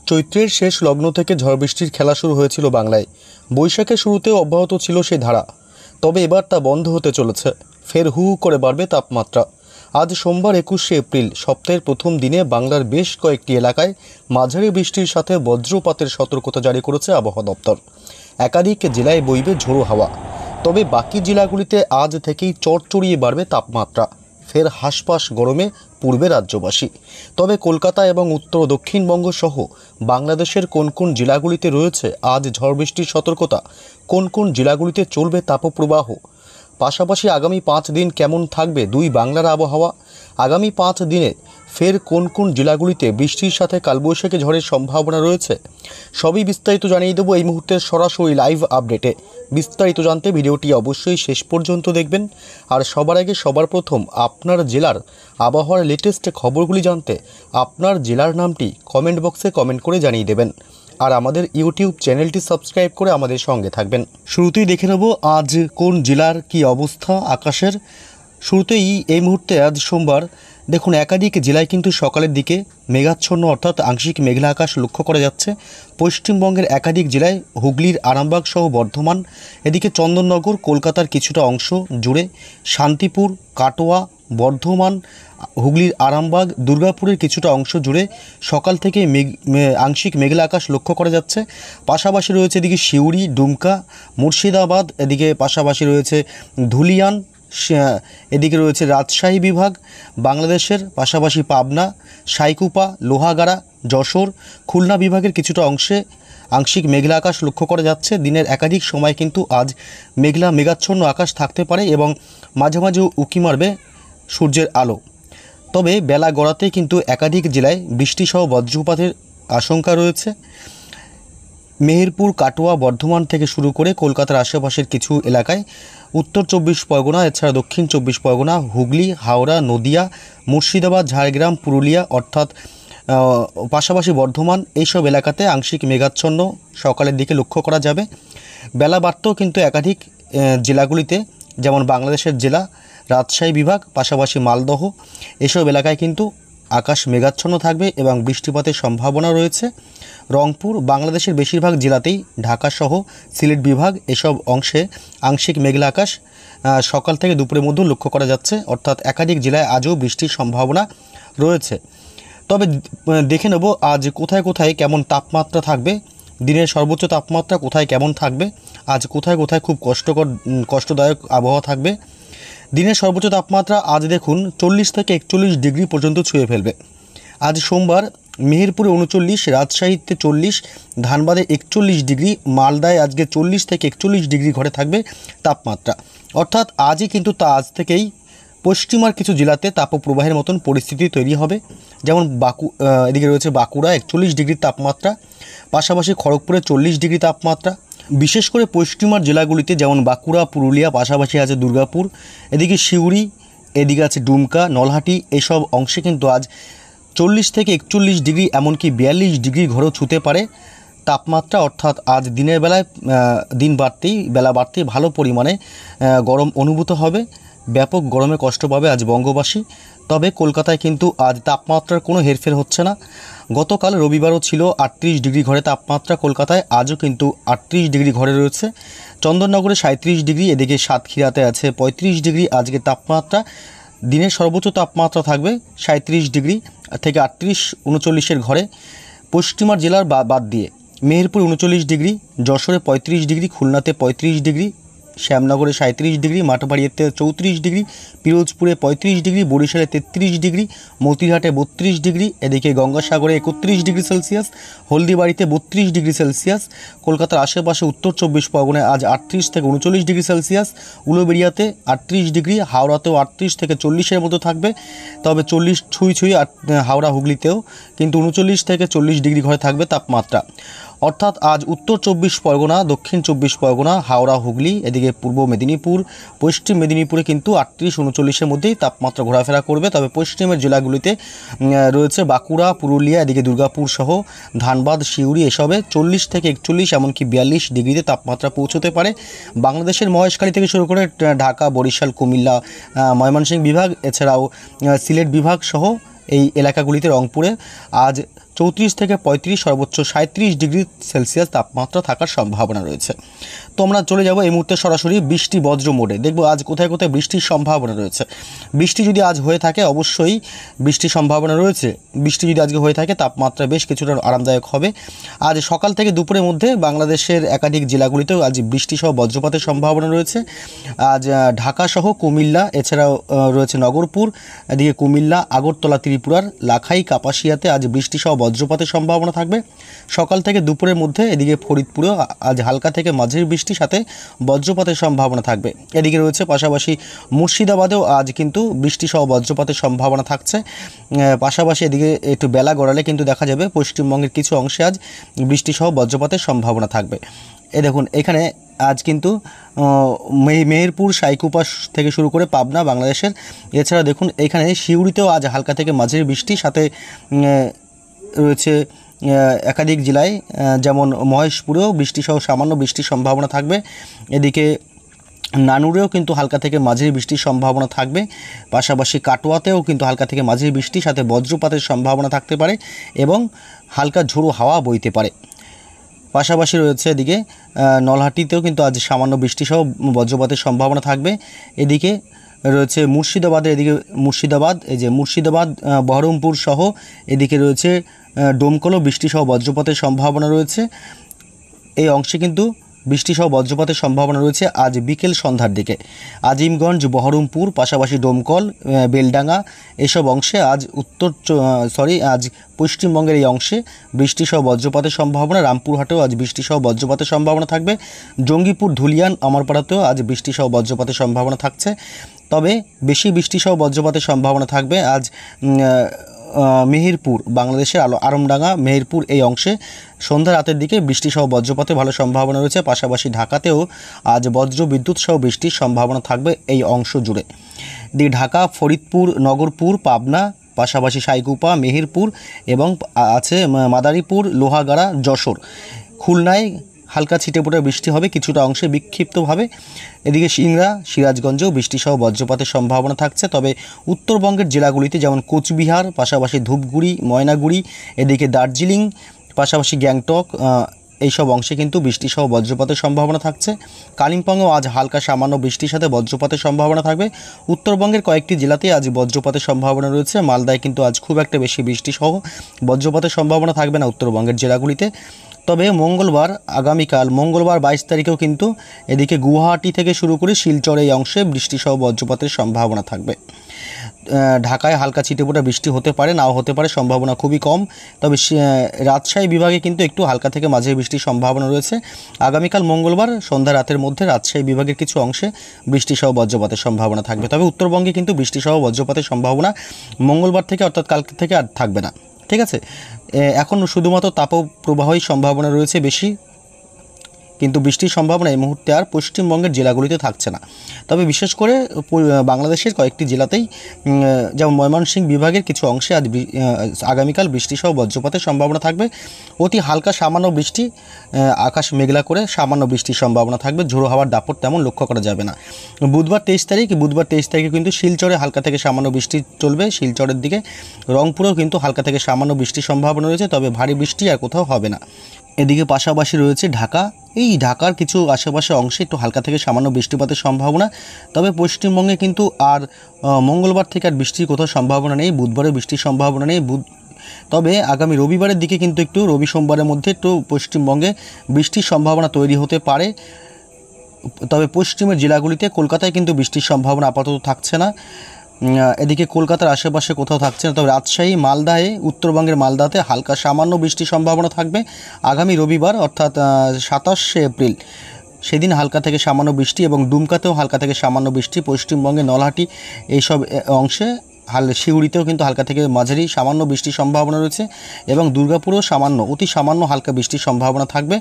চৈত্রের শেষ লগ্ন থেকে ঝড় বৃষ্টির খেলা শুরু হয়েছিল বাংলায়। বৈশাখের শুরুতেও অব্যাহত ছিল সেই ধারা, তবে এবার তা বন্ধ হতে চলেছে। ফের হু হু করে বাড়বে তাপমাত্রা। আজ সোমবার 21শে এপ্রিল, সপ্তাহের প্রথম দিনে বাংলার বেশ কয়েকটি এলাকায় মাঝারি বৃষ্টির সাথে বজ্রপাতের সতর্কতা জারি করেছে আবহাওয়া দপ্তর। একাধিক জেলায় বইবে ঝোড়ো হাওয়া। তবে বাকি জেলাগুলিতে আজ থেকেই চড়চড়িয়ে বাড়বে তাপমাত্রা। ফের হাঁসফাঁস গরমে পূর্বে রাজ্যবাসী। তবে কলকাতা এবং উত্তর ও দক্ষিণবঙ্গ সহ বাংলাদেশের কোন কোন জেলাগুলিতে রয়েছে আজ ঝড় বৃষ্টির সতর্কতা, কোন কোন জেলাগুলিতে চলবে তাপপ্রবাহ, পাশাপাশি আগামী 5 দিন কেমন থাকবে দুই বাংলার আবহাওয়া, আগামী 5 দিনে ফের কোন কোন জেলাগুলিতে বৃষ্টির সাথে কালবৈশাখী ঝড়ের সম্ভাবনা রয়েছে, সবই বিস্তারিত জানিয়ে দেবো এই মুহূর্তের সরাসরি লাইভ আপডেটে। বিস্তারিত জানতে ভিডিওটি অবশ্যই শেষ পর্যন্ত দেখবেন। আর সবার আগে সবার প্রথম আপনার জেলার আবহাওয়ার লেটেস্ট খবরগুলি জানতে আপনার জেলার নামটি কমেন্ট বক্সে কমেন্ট করে জানিয়ে দেবেন। আর আমাদের ইউটিউব চ্যানেলটি সাবস্ক্রাইব করে আমাদের সঙ্গে থাকবেন। শুরুতেই দেখে নেব আজ কোন জেলার কি অবস্থা আকাশের। শুরুতেই এই মুহূর্তে আজ সোমবার দেখুন একাধিক জেলায় কিন্তু সকালের দিকে মেঘাচ্ছন্ন অর্থাৎ আংশিক মেঘলা আকাশ লক্ষ্য করা যাচ্ছে। পশ্চিমবঙ্গের একাধিক জেলায় হুগলির আরামবাগ সহ বর্ধমান, এদিকে চন্দননগর, কলকাতার কিছুটা অংশ জুড়ে, শান্তিপুর, কাটোয়া, বর্ধমান, হুগলির আরামবাগ, দুর্গাপুরের কিছুটা অংশ জুড়ে সকাল থেকে আংশিক মেঘলা আকাশ লক্ষ্য করা যাচ্ছে। পাশাপাশি রয়েছে এদিকে সিউড়ি, ডুমকা, মুর্শিদাবাদ, এদিকে পাশাপাশি রয়েছে ধুলিয়ান, এদিকে রয়েছে রাজশাহী বিভাগ বাংলাদেশের, পাশাপাশি পাবনা, সাইকুপা, লোহাগাড়া, যশোর, খুলনা বিভাগের কিছুটা অংশে আংশিক মেঘলা আকাশ লক্ষ্য করা যাচ্ছে। দিনের একাধিক সময় কিন্তু আজ মেঘাচ্ছন্ন আকাশ থাকতে পারে এবং মাঝে মাঝে উঁকি মারবে সূর্যের আলো। তবে বেলা গড়াতেই কিন্তু একাধিক জেলায় বৃষ্টিসহ বজ্রপাতের আশঙ্কা রয়েছে। মেহেরপুর, কাটোয়া, বর্ধমান থেকে শুরু করে কলকাতার আশেপাশের কিছু এলাকায়, উত্তর 24 পরগনা, এছাড়া দক্ষিণ 24 পরগনা, হুগলি, হাওড়া, নদিয়া, মুর্শিদাবাদ, ঝাড়গ্রাম, পুরুলিয়া অর্থাৎ পাশাপাশি বর্ধমান, এইসব এলাকাতে আংশিক মেঘাচ্ছন্ন সকালের দিকে লক্ষ্য করা যাবে। বেলা বাড়তেও কিন্তু একাধিক জেলাগুলিতে, যেমন বাংলাদেশের জেলা রাজশাহী বিভাগ, পাশাপাশি মালদহ, এসব এলাকায় কিন্তু আকাশ মেঘাচ্ছন্ন থাকবে এবং বৃষ্টিপাতের সম্ভাবনা রয়েছে। রংপুর, বাংলাদেশের বেশিরভাগ জেলাতেই, ঢাকাসহ সিলেট বিভাগ, এসব অংশে আংশিক মেঘলা আকাশ সকাল থেকে দুপুরের মধ্যে লক্ষ্য করা যাচ্ছে, অর্থাৎ একাধিক জেলায় আজও বৃষ্টির সম্ভাবনা রয়েছে। তবে দেখে নেব আজ কোথায় কোথায় কেমন তাপমাত্রা থাকবে, দিনের সর্বোচ্চ তাপমাত্রা কোথায় কেমন থাকবে, আজ কোথায় কোথায় খুব কষ্টদায়ক আবহাওয়া থাকবে। দিনের সর্বোচ্চ তাপমাত্রা আজ দেখুন 40 থেকে 41 ডিগ্রি পর্যন্ত ছুঁয়ে ফেলবে। আজ সোমবার মেহেরপুরে 39, রাজশাহীতে 40, ধানবাদে 41 ডিগ্রি, মালদায় আজকে 40 থেকে 41 ডিগ্রি ঘরে থাকবে তাপমাত্রা। অর্থাৎ আজই কিন্তু আজ থেকেই পশ্চিমার কিছু জেলাতে তাপপ্রবাহের মতন পরিস্থিতি তৈরি হবে। যেমন এদিকে রয়েছে বাঁকুড়া 41 ডিগ্রি তাপমাত্রা, পাশাপাশি খড়গপুরে 40 ডিগ্রি তাপমাত্রা। বিশেষ করে পশ্চিমার জেলাগুলিতে যেমন বাঁকুড়া, পুরুলিয়া, পাশাপাশি আছে দুর্গাপুর, এদিকে সিউড়ি, এদিকে আছে ডুমকা, নলহাটি, এসব অংশে কিন্তু আজ 40 থেকে 41 ডিগ্রি, এমনকি 42 ডিগ্রি ঘরেও ছুঁতে পারে তাপমাত্রা। অর্থাৎ আজ দিনের বেলায় বেলা বাড়তেই ভালো পরিমাণে গরম অনুভূত হবে। ব্যাপক গরমে কষ্ট পাবে আজ বঙ্গবাসী। তবে কলকাতায় কিন্তু আজ তাপমাত্রার কোনো হেরফের হচ্ছে না। গতকাল রবিবারও ছিল 38 ডিগ্রি ঘরে তাপমাত্রা কলকাতায়, আজও কিন্তু 38 ডিগ্রি ঘরে রয়েছে। চন্দননগরে 37 ডিগ্রি, এদিকে সাতক্ষীরাতে আছে 35 ডিগ্রি আজকে তাপমাত্রা। দিনের সর্বোচ্চ তাপমাত্রা থাকবে 37 ডিগ্রি থেকে 38-39 ঘরে। পশ্চিমার জেলার বাদ দিয়ে মেহেরপুর 39 ডিগ্রি, যশোরে 35 ডিগ্রি, খুলনাতে 35 ডিগ্রি, শ্যামনগরে 37 ডিগ্রি, মাঠবাড়িয়াতে 34 ডিগ্রি, পিরোজপুরে 35 ডিগ্রি, বরিশালে 33 ডিগ্রি, মতিরহাটে 32 ডিগ্রি, এদিকে গঙ্গাসাগরে 31 ডিগ্রি সেলসিয়াস, হলদিবাড়িতে 32 ডিগ্রি সেলসিয়াস। কলকাতার আশেপাশে উত্তর 24 পরগনায় আজ 38 থেকে 39 ডিগ্রি সেলসিয়াস, উলুবেড়িয়াতে 38 ডিগ্রি, হাওড়াতেও 38 থেকে 40-এর মতো থাকবে। তবে 40 ছুঁই হাওড়া হুগলিতেও কিন্তু 39 থেকে 40 ডিগ্রি ঘরে থাকবে তাপমাত্রা। অর্থাৎ আজ উত্তর 24 পরগনা, দক্ষিণ 24 পরগনা, হাওড়া, হুগলি, এদিকে পূর্ব মেদিনীপুর, পশ্চিম মেদিনীপুরে কিন্তু 38-39-এর মধ্যেই তাপমাত্রা ঘোরাফেরা করবে। তবে পশ্চিমের জেলাগুলিতে রয়েছে বাঁকুড়া, পুরুলিয়া, এদিকে দুর্গাপুর সহ ধানবাদ, সিউড়ি, এসবে 40 থেকে 41, এমনকি 42 ডিগ্রিতে তাপমাত্রা পৌঁছতে পারে। বাংলাদেশের মহেশখালী থেকে শুরু করে ঢাকা, বরিশাল, কুমিল্লা, ময়মনসিংহ বিভাগ, এছাড়াও সিলেট বিভাগ সহ এই এলাকাগুলিতে, রংপুরে আজ 34 থেকে 35, সর্বোচ্চ 37 ডিগ্রি সেলসিয়াস তাপমাত্রা থাকার সম্ভাবনা রয়েছে। তো আমরা চলে যাব এই মুহূর্তে সরাসরি বৃষ্টি বজ্র মোডে। দেখব আজ কোথায় কোথায় বৃষ্টির সম্ভাবনা রয়েছে। বৃষ্টি যদি আজ হয়ে থাকে, অবশ্যই বৃষ্টির সম্ভাবনা রয়েছে। বৃষ্টি যদি আজকে হয়ে থাকে, তাপমাত্রা বেশ কিছুটা আরামদায়ক হবে। আজ সকাল থেকে দুপুরের মধ্যে বাংলাদেশের একাধিক জেলাগুলিতেও আজ বৃষ্টিসহ বজ্রপাতের সম্ভাবনা রয়েছে। আজ ঢাকাসহ কুমিল্লা, এছাড়াও রয়েছে নগরপুর, এদিকে কুমিল্লা, আগরতলা, ত্রিপুরার লাখাই, কাপাসিয়াতে আজ বৃষ্টিসহ বজ্রপাতের সম্ভাবনা থাকবে সকাল থেকে দুপুরের মধ্যে। এদিকে ফরিদপুরেও আজ হালকা থেকে মাঝারি বৃষ্টির সাথে বজ্রপাতের সম্ভাবনা থাকবে। এদিকে রয়েছে পাশাপাশি মুর্শিদাবাদেও আজ কিন্তু বৃষ্টিসহ বজ্রপাতের সম্ভাবনা থাকছে। পাশাপাশি এদিকে একটু বেলা গড়ালে কিন্তু দেখা যাবে পশ্চিমবঙ্গের কিছু অংশে আজ বৃষ্টিসহ বজ্রপাতের সম্ভাবনা থাকবে। দেখুন এখানে আজ কিন্তু মেহেরপুর, সাইকুপা থেকে শুরু করে পাবনা বাংলাদেশের, এছাড়া দেখুন এখানে সিউড়িতেও আজ হালকা থেকে মাঝারি বৃষ্টির সাথে রয়েছে একাধিক জেলায়, যেমন মহেশপুরেও বৃষ্টিসহ সামান্য বৃষ্টির সম্ভাবনা থাকবে। এদিকে নানুরেও কিন্তু হালকা থেকে মাঝারি বৃষ্টির সম্ভাবনা থাকবে। পাশাপাশি কাটোয়াতেও কিন্তু হালকা থেকে মাঝারি বৃষ্টির সাথে বজ্রপাতের সম্ভাবনা থাকতে পারে এবং হালকা ঝোড়ো হাওয়া বইতে পারে। পাশাপাশি রয়েছে এদিকে নলহাটিতেও কিন্তু আজ সামান্য বৃষ্টিসহ বজ্রপাতের সম্ভাবনা থাকবে। এদিকে রয়েছে মুর্শিদাবাদের, এদিকে মুর্শিদাবাদ, এই যে মুর্শিদাবাদ, বহরমপুর সহ এদিকে রয়েছে ডোমকলও বৃষ্টিসহ বজ্রপাতের সম্ভাবনা রয়েছে। এই অংশে কিন্তু বৃষ্টিসহ বজ্রপাতের সম্ভাবনা রয়েছে আজ বিকেল সন্ধ্যার দিকে। আজিমগঞ্জ, বহরমপুর, পাশাপাশি ডোমকল, বেলডাঙ্গা এসব অংশে আজ আজ পশ্চিমবঙ্গের এই অংশে বৃষ্টিসহ বজ্রপাতের সম্ভাবনা। রামপুরহাটেও আজ বৃষ্টিসহ বজ্রপাতের সম্ভাবনা থাকবে। জঙ্গিপুর, ধুলিয়ান, আমারপাড়াতেও আজ বৃষ্টিসহ বজ্রপাতের সম্ভাবনা থাকছে। তবে বেশি বৃষ্টিসহ বজ্রপাতের সম্ভাবনা থাকবে আজ মেহেরপুর, বাংলাদেশের আরমডাঙ্গা, মেহেরপুর এই অংশে সন্ধ্যা রাতের দিকে বৃষ্টিসহ বজ্রপাতে ভালো সম্ভাবনা রয়েছে। পাশাপাশি ঢাকাতেও আজ বজ্র বিদ্যুৎ সহ বৃষ্টির সম্ভাবনা থাকবে এই অংশ জুড়ে। ঢাকা, ফরিদপুর, নগরপুর, পাবনা, পাশাপাশি সাইকুপা, মেহেরপুর এবং আছে মাদারীপুর, লোহাগাড়া, যশোর, খুলনায় হালকা ছিটেফোঁটা বৃষ্টি হবে কিছুটা অংশে বিক্ষিপ্তভাবে। এদিকে সিংড়া, সিরাজগঞ্জেও বৃষ্টিসহ বজ্রপাতের সম্ভাবনা থাকছে। তবে উত্তরবঙ্গের জেলাগুলিতে যেমন কোচবিহার, পাশাপাশি ধূপগুড়ি, ময়নাগুড়ি, এদিকে দার্জিলিং, পাশাপাশি গ্যাংটক এইসব অংশে কিন্তু বৃষ্টিসহ বজ্রপাতের সম্ভাবনা থাকছে। কালিম্পংয়েও আজ হালকা সামান্য বৃষ্টির সাথে বজ্রপাতের সম্ভাবনা থাকবে। উত্তরবঙ্গের কয়েকটি জেলাতেই আজ বজ্রপাতের সম্ভাবনা রয়েছে। মালদায় কিন্তু আজ খুব একটা বেশি বৃষ্টিসহ বজ্রপাতের সম্ভাবনা থাকবে না উত্তরবঙ্গের জেলাগুলিতে। তবে মঙ্গলবার, আগামীকাল মঙ্গলবার 22 তারিখেও কিন্তু এদিকে গুয়াহাটি থেকে শুরু করে শিলচর এই অংশে বৃষ্টিসহ বজ্রপাতের সম্ভাবনা থাকবে। ঢাকায় হালকা ছিটেফোঁটা বৃষ্টি হতে পারে, নাও হতে পারে, সম্ভাবনা খুবই কম। তবে রাজশাহী বিভাগে কিন্তু একটু হালকা থেকে মাঝারি বৃষ্টির সম্ভাবনা রয়েছে। আগামীকাল মঙ্গলবার সন্ধ্যা রাতের মধ্যে রাজশাহী বিভাগের কিছু অংশে বৃষ্টিসহ বজ্রপাতের সম্ভাবনা থাকবে। তবে উত্তরবঙ্গে কিন্তু বৃষ্টিসহ বজ্রপাতের সম্ভাবনা মঙ্গলবার থেকে অর্থাৎ কালকে থেকে আর থাকবে না। ঠিক আছে, এখন শুধুমাত্র তাপপ্রবাহই সম্ভাবনা রয়েছে বেশি, কিন্তু বৃষ্টির সম্ভাবনা এই মুহূর্তে আর পশ্চিমবঙ্গের জেলাগুলিতে থাকছে না। তবে বিশেষ করে বাংলাদেশের কয়েকটি জেলাতেই, যেমন ময়মনসিংহ বিভাগের কিছু অংশে আজ আগামীকাল বৃষ্টিসহ বজ্রপাতের সম্ভাবনা থাকবে। অতি হালকা সামান্য বৃষ্টি, আকাশ মেঘলা করে সামান্য বৃষ্টির সম্ভাবনা থাকবে। ঝোড়ো হাওয়ার দাপট তেমন লক্ষ্য করা যাবে না। বুধবার 23 তারিখে কিন্তু শিলচরে হালকা থেকে সামান্য বৃষ্টি চলবে। শিলচরের দিকে রংপুরেও কিন্তু হালকা থেকে সামান্য বৃষ্টির সম্ভাবনা রয়েছে, তবে ভারী বৃষ্টি আর কোথাও হবে না। এদিকে পাশাপাশি রয়েছে ঢাকা, এই ঢাকার কিছু আশেপাশে অংশে একটু হালকা থেকে সামান্য বৃষ্টিপাতের সম্ভাবনা। তবে পশ্চিমবঙ্গে কিন্তু আর মঙ্গলবার থেকে আর বৃষ্টির কোথাও সম্ভাবনা নেই। বুধবারে বৃষ্টির সম্ভাবনা নেই। তবে আগামী রবিবারের দিকে কিন্তু একটু রবি সোমবারের মধ্যে একটু পশ্চিমবঙ্গে বৃষ্টির সম্ভাবনা তৈরি হতে পারে। তবে পশ্চিমের জেলাগুলিতে, কলকাতায় কিন্তু বৃষ্টির সম্ভাবনা আপাতত থাকছে না। এদিকে কলকাতার আশেপাশে কোথাও থাকছে না। তবে রাজশাহী, মালদায়, উত্তরবঙ্গের মালদাতে হালকা সামান্য বৃষ্টির সম্ভাবনা থাকবে আগামী রবিবার অর্থাৎ 27শে এপ্রিল, সেদিন হালকা থেকে সামান্য বৃষ্টি। এবং দুমকাতেও হালকা থেকে সামান্য বৃষ্টি। পশ্চিমবঙ্গে নলহাটি এইসব অংশে, শিউড়িতেও কিন্তু হালকা থেকে মাঝারি সামান্য বৃষ্টির সম্ভাবনা রয়েছে। এবং দুর্গাপুরেও অতি সামান্য হালকা বৃষ্টির সম্ভাবনা থাকবে।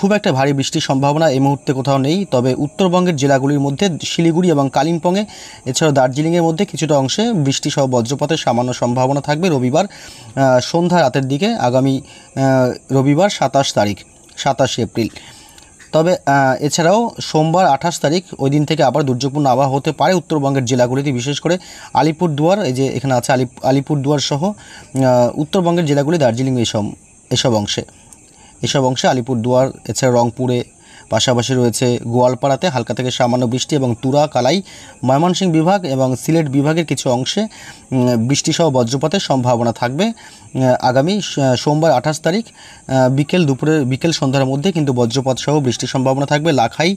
খুব একটা ভারী বৃষ্টির সম্ভাবনা এই মুহূর্তে কোথাও নেই। তবে উত্তরবঙ্গের জেলাগুলির মধ্যে শিলিগুড়ি এবং কালিম্পংয়ে, এছাড়াও দার্জিলিংয়ের মধ্যে কিছুটা অংশে বৃষ্টিসহ বজ্রপাতের সামান্য সম্ভাবনা থাকবে রবিবার সন্ধ্যা রাতের দিকে, আগামী রবিবার 27 এপ্রিল। তবে এছাড়াও সোমবার 28 তারিখ ওই দিন থেকে আবার দুর্যোগপূর্ণ আবহাওয়া হতে পারে উত্তরবঙ্গের জেলাগুলিতে, বিশেষ করে আলিপুরদুয়ার, এই যে এখানে আছে আলিপুরদুয়ার সহ উত্তরবঙ্গের জেলাগুলি, দার্জিলিং এসব অংশে আলিপুরদুয়ার, এছাড়া রংপুরে, পাশাপাশি রয়েছে গোয়ালপাড়াতে হালকা থেকে সামান্য বৃষ্টি, এবং তুরা, কালাই, ময়মনসিংহ বিভাগ এবং সিলেট বিভাগের কিছু অংশে বৃষ্টিসহ বজ্রপাতের সম্ভাবনা থাকবে আগামী সোমবার 28 তারিখ বিকেল সন্ধ্যার মধ্যে কিন্তু বজ্রপাত সহ বৃষ্টির সম্ভাবনা থাকবে। লাখাই,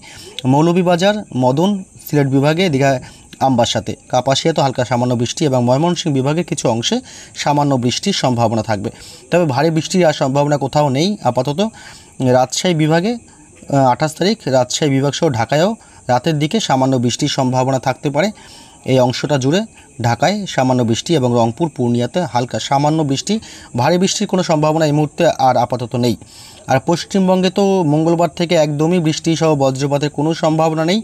মৌলভীবাজার, মদন সিলেট বিভাগে, দীঘা, আমবাসাতে, কাপাসিয়াতে হালকা সামান্য বৃষ্টি এবং ময়মনসিংহ বিভাগের কিছু অংশে সামান্য বৃষ্টির সম্ভাবনা থাকবে। তবে ভারী বৃষ্টির আর সম্ভাবনা কোথাও নেই আপাতত। রাজশাহী বিভাগে 28 তারিখ রাজশাহী বিভাগ সহ ঢাকায়ও রাতের দিকে সামান্য বৃষ্টির সম্ভাবনা থাকতে পারে। এই অংশটা জুড়ে ঢাকায় সামান্য বৃষ্টি এবং রংপুর, পূর্ণিয়াতে হালকা সামান্য বৃষ্টি, ভারী বৃষ্টির কোনো সম্ভাবনা এই মুহূর্তে আর আপাতত নেই। আর পশ্চিমবঙ্গে তো মঙ্গলবার থেকে একদমই বৃষ্টি সহ বজ্রপাতের কোনো সম্ভাবনা নেই,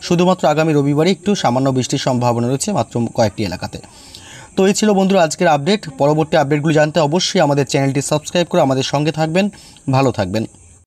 শুধুমাত্র আগামী রবিবারে একটু সামান্য বৃষ্টির সম্ভাবনা রয়েছে মাত্র কয়েকটি এলাকাতে। তো এই ছিল বন্ধুরা আজকের আপডেট। পরবর্তী আপডেটগুলি জানতে অবশ্যই আমাদের চ্যানেলটি সাবস্ক্রাইব করে আমাদের সঙ্গে থাকবেন। ভালো থাকবেন।